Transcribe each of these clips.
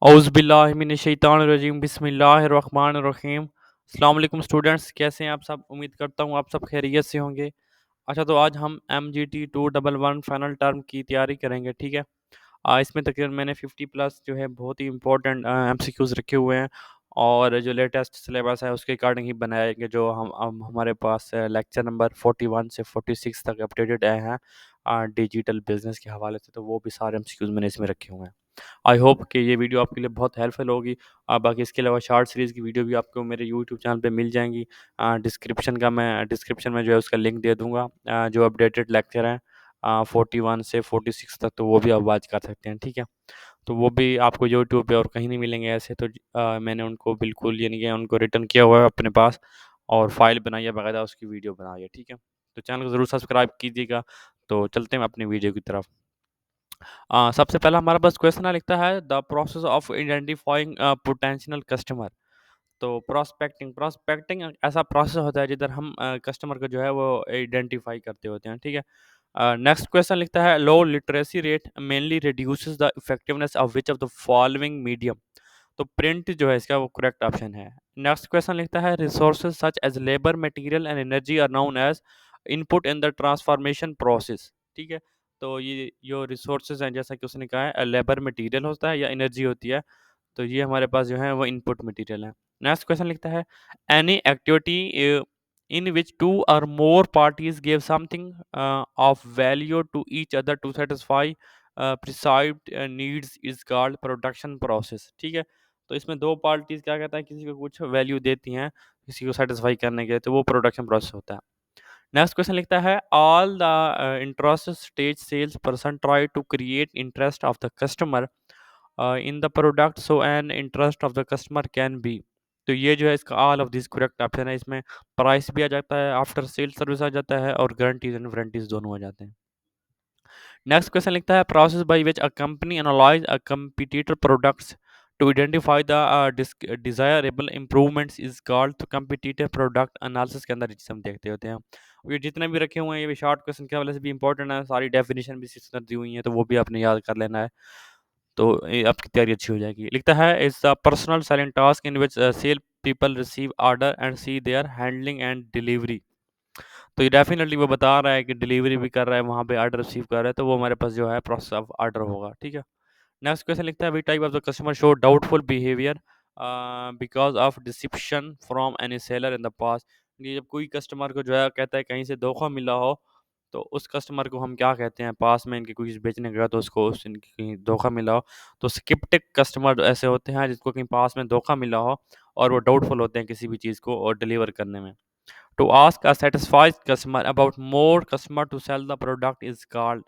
औज़ुबिल्लाहिमिनश्शैतानिर्रजीम बिस्मिल्लाहिर्रहमानिर्रहीम। अस्सलाम वालेकुम स्टूडेंट्स, कैसे हैं आप सब? उम्मीद करता हूँ आप सब खैरियत से होंगे। अच्छा, तो आज हम MGT 211 फाइनल टर्म की तैयारी करेंगे, ठीक है? इसमें तकरीबन मैंने 50 प्लस जो है बहुत ही इंपॉर्टेंट MCQs रखे हुए हैं और जो लेटेस्ट सिलेबस है उसके अकॉर्डिंग ही बनाएंगे। जो हम हमारे पास लेक्चर नंबर 41 से 46 तक अपडेटेड आए हैं डिजिटल बिजनेस के हवाले से, तो वो भी सारे MCQs मैंने इसमें रखे हुए हैं। आई होप कि ये वीडियो आपके लिए बहुत हेल्पफुल होगी। बाकी इसके अलावा शॉर्ट सीरीज़ की वीडियो भी आपको मेरे यूट्यूब चैनल पे मिल जाएँगी। डिस्क्रिप्शन में जो है उसका लिंक दे दूँगा। जो अपडेटेड लेक्चर हैं 41 से 46 तक, तो वो भी आप वॉच कर सकते हैं, ठीक है? तो वो भी आपको यूट्यूब पे और कहीं नहीं मिलेंगे ऐसे, तो मैंने उनको बिल्कुल यानी कि उनको रिटर्न किया हुआ है अपने पास और फाइल बनाई है, बाकायदा उसकी वीडियो बनाई है, ठीक है? तो चैनल को ज़रूर सब्सक्राइब कीजिएगा। तो चलते हैं अपनी वीडियो की तरफ। सबसे पहला हमारे पास क्वेश्चन लिखता है the process of identifying potential customer. तो प्रोस्पेक्टिंग प्रोस्पेक्टिंग ऐसा प्रोसेस होता है जिधर हम कस्टमर को जो है वो आइडेंटिफाई करते होते हैं, ठीक है? नेक्स्ट क्वेश्चन लिखता है low literacy rate mainly reduces the effectiveness of which of the following medium. तो प्रिंट जो है इसका वो करेक्ट ऑप्शन है। नेक्स्ट क्वेश्चन लिखता है resources such as labour material and energy are known as input in the transformation process, ठीक है? तो ये जो रिसोर्सेज हैं जैसा कि उसने कहा है लेबर मटेरियल होता है या एनर्जी होती है, तो ये हमारे पास जो है वो इनपुट मटेरियल है। नेक्स्ट क्वेश्चन लिखता है any activity in which two or more parties give something of value to each other to satisfy perceived needs is called production process, ठीक है? तो इसमें दो पार्टीज क्या कहता है, किसी को कुछ वैल्यू देती हैं किसी को सेटिस्फाई करने के लिए, तो वो प्रोडक्शन प्रोसेस होता है। नेक्स्ट क्वेश्चन लिखता है all the interest stage sales person try to create interest of the customer in the product so an interest of the customer can be. तो ये जो है इसका all of this correct option है। इसमें price भी आ जाता है, आफ्टर सेल सर्विस आ जाता है और गारंटीज एंड वारंटीज दोनों आ जाते हैं। नेक्स्ट क्वेश्चन लिखता है process by which a company analyze a competitor products to identify the desirable improvements is called. तो कंपटीटर प्रोडक्ट एनालिसिस के अंदर जिसे हम देखते होते हैं। ये जितने भी रखे हुए हैं ये भी शॉर्ट क्वेश्चन के हवाले से भी इंपॉर्टेंट है, सारी डेफिनेशन भी इसी तरह दी हुई है, तो वो भी आपने याद कर लेना है, तो ये आपकी तैयारी अच्छी हो जाएगी। लिखता है is the personal silent task in which sale people receive order and see their handling and delivery. तो ये डेफिनेटली वो बता रहा है कि डिलीवरी भी कर रहा है, वहाँ पे ऑर्डर रिसीव कर रहा है, तो वो हमारे पास जो है प्रोसेस ऑफ ऑर्डर होगा, ठीक है? नेक्स्ट क्वेश्चन लिखता है we type of the customer show doubtful behaviour because of deception from any seller in the past. ये जब कोई कस्टमर को जो है कहता है कहीं से धोखा मिला हो, तो उस कस्टमर को हम क्या कहते हैं? पास में इनके कुछ बेचने गया तो उसको उस इनकी कहीं धोखा मिला हो, तो स्किप्टिक कस्टमर ऐसे होते हैं जिसको कहीं पास में धोखा मिला हो और वो डाउटफुल होते हैं किसी भी चीज़ को और डिलीवर करने में। To ask a satisfied customer about more customer to sell the product is called।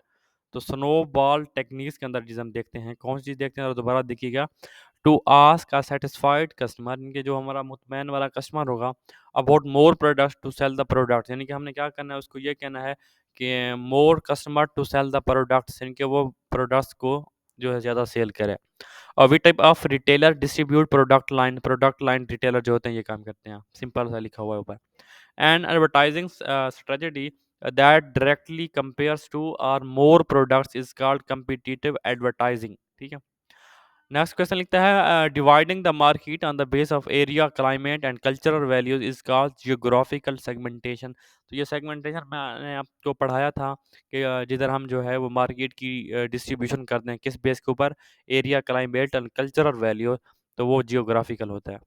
तो स्नोबॉल टेक्निक्स के अंदर चीज़ हम देखते हैं, कौन सी चीज़ देखते हैं और दोबारा देखिएगा। To ask a satisfied customer, इनके जो हमारा मुतमैन वाला कस्टमर होगा, about more products to sell the product, यानी कि हमने क्या करना है उसको ये कहना है कि more customer to sell the products, यानी कि वो प्रोडक्ट्स को जो है ज़्यादा सेल करे। और we type of retailer distribute product line retailer जो होते हैं ये काम करते हैं, सिंपल सा लिखा हुआ है ऊपर। And advertising strategy that directly compares to or more products is called competitive advertising, ठीक है? नेक्स्ट क्वेश्चन लिखता है dividing the market on the base of area climate and cultural values is called geographical segmentation. तो ये segmentation मैंने आपको पढ़ाया था कि जिधर हम जो है वो मार्केट की डिस्ट्रीब्यूशन करते हैं किस बेस के ऊपर? Area climate and cultural value, तो वो जियोग्राफिकल होता है।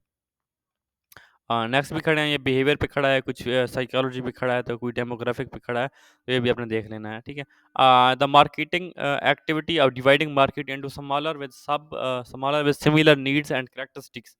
नेक्स्ट भी खड़े हैं, ये बिहेवियर पे खड़ा है, कुछ साइकोलॉजी पे खड़ा है, तो कोई डेमोग्राफिक पे खड़ा है, तो ये भी आपने देख लेना है, ठीक है? The marketing activity of dividing market into smaller with similar needs and characteristics.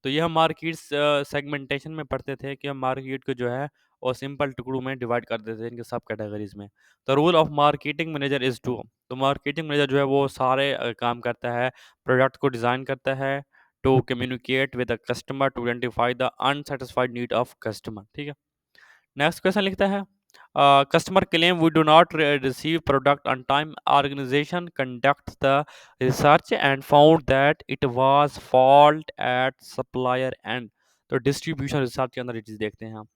तो ये हम मार्केट्स सेगमेंटेशन में पढ़ते थे कि हम मार्केट को जो है वो सिंपल टुकड़ों में डिवाइड कर देते थे इनके सब कैटेगरीज में। The role of marketing manager is to. तो मार्केटिंग मैनेजर जो है वो सारे काम करता है, प्रोडक्ट को डिज़ाइन करता है, to communicate with the customer to identify the unsatisfied need of customer, ठीक है? नेक्स्ट क्वेश्चन लिखता है customer claim we do not receive product on time, organization conduct the research and found that it was fault at supplier end. तो distribution research के अंदर ये चीज़ देखते हैं हम।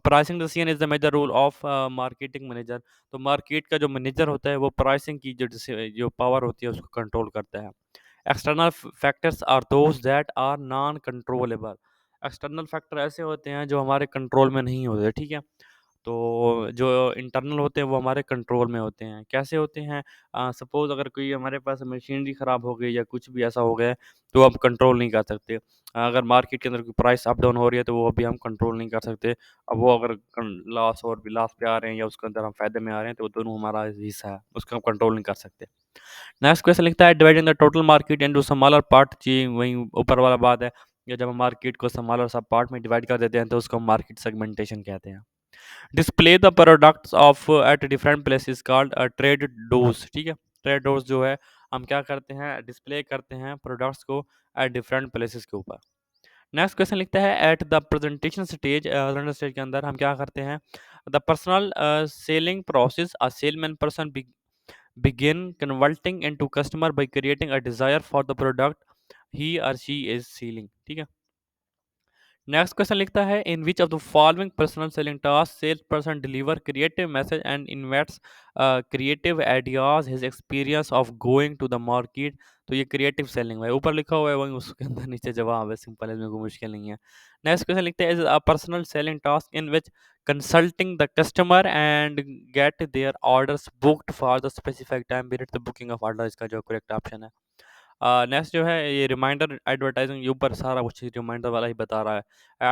Pricing decision is the major role of marketing manager. तो market का जो मैनेजर होता है वो प्राइसिंग की जो पावर होती है उसको कंट्रोल करता है। External factors are those that are non controllable. External factor ऐसे होते हैं जो हमारे कंट्रोल में नहीं होते, ठीक है। तो जो इंटरनल होते हैं वो हमारे कंट्रोल में होते हैं। कैसे होते हैं? सपोज़ अगर कोई हमारे पास मशीनरी ख़राब हो गई या कुछ भी ऐसा हो गया है, तो हम कंट्रोल नहीं कर सकते। अगर मार्केट के अंदर कोई प्राइस अप डाउन हो रही है तो वो भी हम कंट्रोल नहीं कर सकते। अब वो अगर लॉस पे आ रहे हैं या उसके अंदर हम फ़ायदे में आ रहे हैं तो वो दोनों हमारा हिस्सा है, उसको हम कंट्रोल नहीं कर सकते। नेक्स्ट क्वेश्चन लिखता है dividing the total market into smaller part. जी, वहीं ऊपर वाला बात है कि जब हम मार्केट को स्मॉलर सब पार्ट में डिवाइड कर देते हैं तो उसको हम मार्केट सेगमेंटेशन कहते हैं। Display the products of at different places called trade dose, ठीक है। ट्रेड डोज जो है हम क्या करते हैं, डिस्प्ले करते हैं प्रोडक्ट्स को एट डिफरेंट प्लेसेस के ऊपर। नेक्स्ट क्वेश्चन लिखता है at the presentation stage, presentation stage के अंदर हम क्या करते हैं, the personal selling process a salesman person begin converting into customer by creating a desire for the product he or she is selling, ठीक है। नेक्स्ट क्वेश्चन लिखता है in which of the following personal selling task sales person deliver creative message and invents creative ideas his experience of going to the market. तो ये creative selling है, ऊपर लिखा हुआ है वहीं उसके अंदर नीचे जवाब है, सिंपल है, इसमें कोई मुश्किल नहीं है। नेक्स्ट क्वेश्चन लिखते हैं is a personal selling task in which consulting the customer and get their orders booked for the specific time period. The booking of order इसका जो करेक्ट ऑप्शन है। नेक्स्ट जो है ये रिमाइंडर एडवर्टाइजिंग, ये ऊपर सारा कुछ रिमाइंडर वाला ही बता रहा है।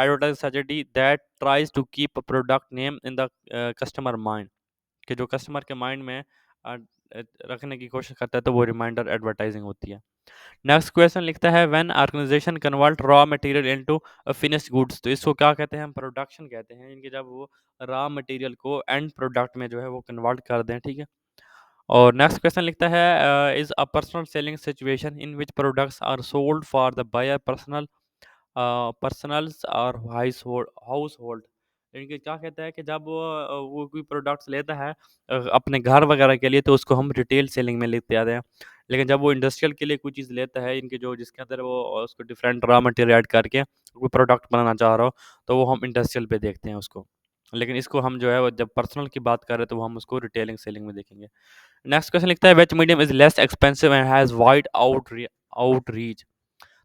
Advertising strategy that tries to keep a product name in the customer mind, कि जो कस्टमर के माइंड में रखने की कोशिश करता है, तो वो रिमाइंडर एडवर्टाइजिंग होती है। नेक्स्ट क्वेश्चन लिखता है when organization convert raw material into finished goods. तो इसको क्या कहते हैं, हम प्रोडक्शन कहते हैं, इनके जब वो रॉ मटेरियल को एंड प्रोडक्ट में जो है वो कन्वर्ट कर दें, ठीक है। और नेक्स्ट क्वेश्चन लिखता है is a personal selling situation in which products are sold for the buyer personals और हाउस होल्ड। इनके क्या कहता है कि जब वो कोई प्रोडक्ट्स लेता है अपने घर वगैरह के लिए, तो उसको हम रिटेल सेलिंग में लेते आते हैं। लेकिन जब वो इंडस्ट्रियल के लिए कोई चीज़ लेता है, इनके जो जिसके अंदर वो उसको डिफरेंट रॉ मटेरियल ऐड करके कोई प्रोडक्ट बनाना चाह रहा हो, तो वो हम इंडस्ट्रियल पे देखते हैं उसको। लेकिन इसको हम जो है वो जब पर्सनल की बात कर रहे हैं तो वो हम उसको रिटेलिंग सेलिंग में देखेंगे। नेक्स्ट क्वेश्चन लिखता है which medium is less expensive and has wide outreach.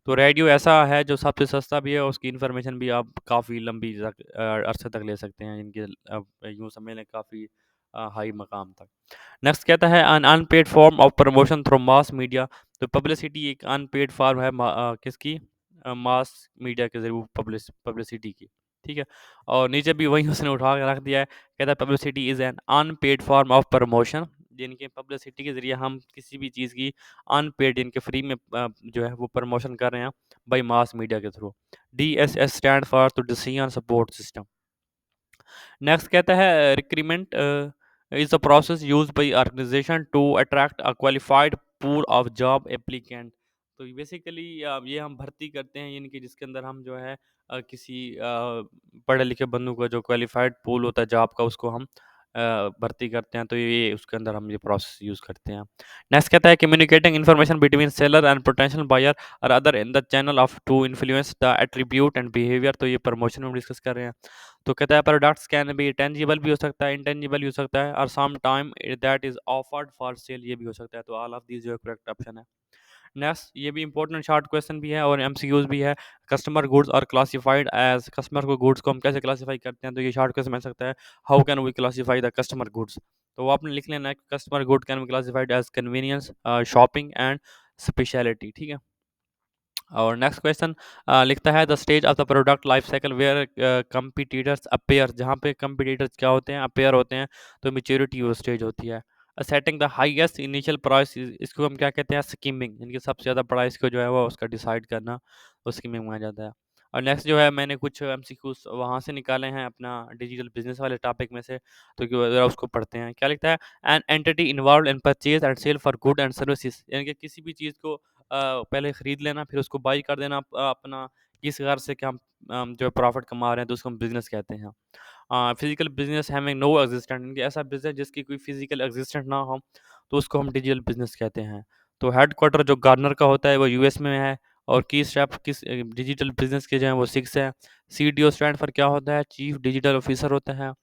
तो रेडियो ऐसा है जो सबसे सस्ता भी है और उसकी इन्फॉर्मेशन भी आप काफ़ी लंबी अरसे तक ले सकते हैं, इनके यूँ समझ लें काफ़ी हाई मकाम तक। नेक्स्ट कहता है un unpaid form of promotion through mass media. तो पब्लिसिटी एक अनपेड फॉर्म है किसकी, मास मीडिया के जरिए पब्लिसिटी की, ठीक है। और नीचे भी वही उसने उठा के रख दिया है, कहता है publicity is an unpaid form of promotion, जिनके पब्लिसिटी के ज़रिए हम किसी भी चीज़ की अनपेड इनके फ्री में जो है वो प्रमोशन कर रहे हैं बाय मास मीडिया के थ्रू। DSS स्टैंड फॉर तो डिसीजन सपोर्ट सिस्टम। नेक्स्ट कहता है recruitment is a process used by organization to attract a qualified pool of job applicant. तो बेसिकली ये हम भर्ती करते हैं इनकी, जिसके अंदर हम जो है किसी पढ़े लिखे बंदों का जो क्वालिफाइड पूल होता है जॉब का, उसको हम भर्ती करते हैं। तो ये उसके अंदर हम ये प्रोसेस यूज़ करते हैं। नेक्स्ट कहता है communicating information between seller and potential buyer or other in the channel of to influence the attribute and behaviour. तो ये प्रमोशन में डिस्कस कर रहे हैं। तो कहता है प्रोडक्ट्स कैन बी टेंजिबल भी हो सकता है, इंटेंजिबल भी हो सकता है, और some time that is offered for sale, ये भी हो सकता है। तो ऑल ऑफ दीज जो करेक्ट ऑप्शन है। नेक्स्ट ये भी इंपॉर्टेंट शॉर्ट क्वेश्चन भी है और एमसीक्यूज भी है। कस्टमर गुड्स और क्लासिफाइड एज, कस्टमर को गुड्स को हम कैसे क्लासिफाई करते हैं, तो ये शॉर्ट क्वेश्चन मिल सकता है how can we classify the customer goods. तो वो आपने लिख लेना है customer good can be classified as convenience, shopping and speciality, ठीक है। और नेक्स्ट क्वेश्चन लिखता है the stage of the product life cycle where competitors appear. जहाँ पे कंपटीटर्स क्या होते हैं, अपेयर होते हैं, तो मेच्योरिटी वो स्टेज होती है। Setting the highest initial price, इसको हम क्या कहते हैं, स्कीमिंग। इनके सबसे ज़्यादा प्राइस को जो है वो उसका डिसाइड करना, वो स्कीमिंग माना जाता है। और नेक्स्ट जो है मैंने कुछ एमसीक्यूज वहाँ से निकाले हैं अपना डिजिटल बिजनेस वाले टॉपिक में से, तो कि ज़रा उसको पढ़ते हैं। क्या लिखता है an entity involve in purchase and sale for good and services. यानी कि किसी भी चीज़ को पहले खरीद लेना, फिर उसको बाई कर देना अपना इस गर्ज से कि हम जो प्रॉफिट कमा रहे हैं, तो उसको हम बिजनेस कहते हैं। Physical business having no existent, इनके ऐसा बिजनेस जिसकी कोई फिजिकल एग्जिस्टेंट ना हो, तो उसको हम डिजिटल बिजनेस कहते हैं। तो हेडक्वार्टर जो गार्डनर का होता है वो यूएस में है, और की स्टेप किस डिजिटल बिजनेस के जो है वो 6 है। CDO स्टैंड फॉर क्या होता है, चीफ डिजिटल ऑफिसर होता है।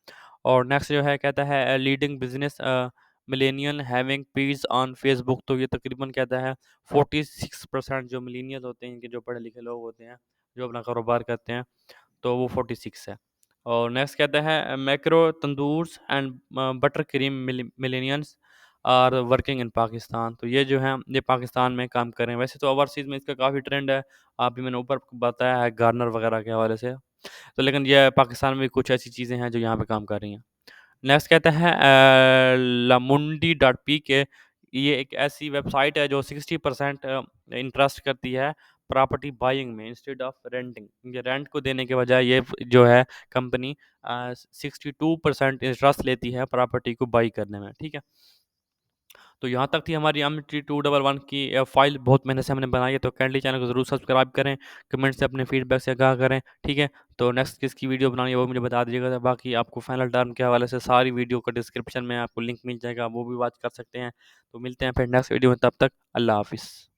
और नेक्स्ट जो है कहता है leading business millennial having page on Facebook, तो ये तकरीबन कहता है 46% जो मिलेनियल होते हैं, इनके जो पढ़े लिखे लोग होते हैं, जो अपना कारोबार करते हैं, तो वो 46 है। और नेक्स्ट कहता है macro tandoors and butter cream millennials are working in Pakistan, तो ये जो है ये पाकिस्तान में काम कर रहे हैं। वैसे तो ओवरसीज़ में इसका काफ़ी ट्रेंड है, आप भी मैंने ऊपर बताया है गार्नर वगैरह के हवाले से, तो लेकिन ये पाकिस्तान में भी कुछ ऐसी चीज़ें हैं जो यहाँ पे काम कर रही हैं। नेक्स्ट कहता है लामुंडी डॉट पी के, ये एक ऐसी वेबसाइट है जो 60% इंटरेस्ट करती है प्रॉपर्टी बाइंग में इंस्टेड ऑफ रेंटिंग। ये रेंट को देने के बजाय ये जो है कंपनी 62% इंटरेस्ट लेती है प्रॉपर्टी को बाई करने में, ठीक है। तो यहाँ तक थी हमारी MT211 की फाइल, बहुत मेहनत से हमने बनाई है, तो काइंडली चैनल को ज़रूर सब्सक्राइब करें, कमेंट से अपने फीडबैक से आगाह करें, ठीक है। तो नेक्स्ट किसकी वीडियो बनानी है वो मुझे बता दीजिएगा। बाकी आपको फाइनल टर्म के हवाले से सारी वीडियो का डिस्क्रिप्शन में आपको लिंक मिल जाएगा, वो भी वॉच कर सकते हैं। तो मिलते हैं फिर नेक्स्ट वीडियो में, तब तक अल्लाह हाफिज़।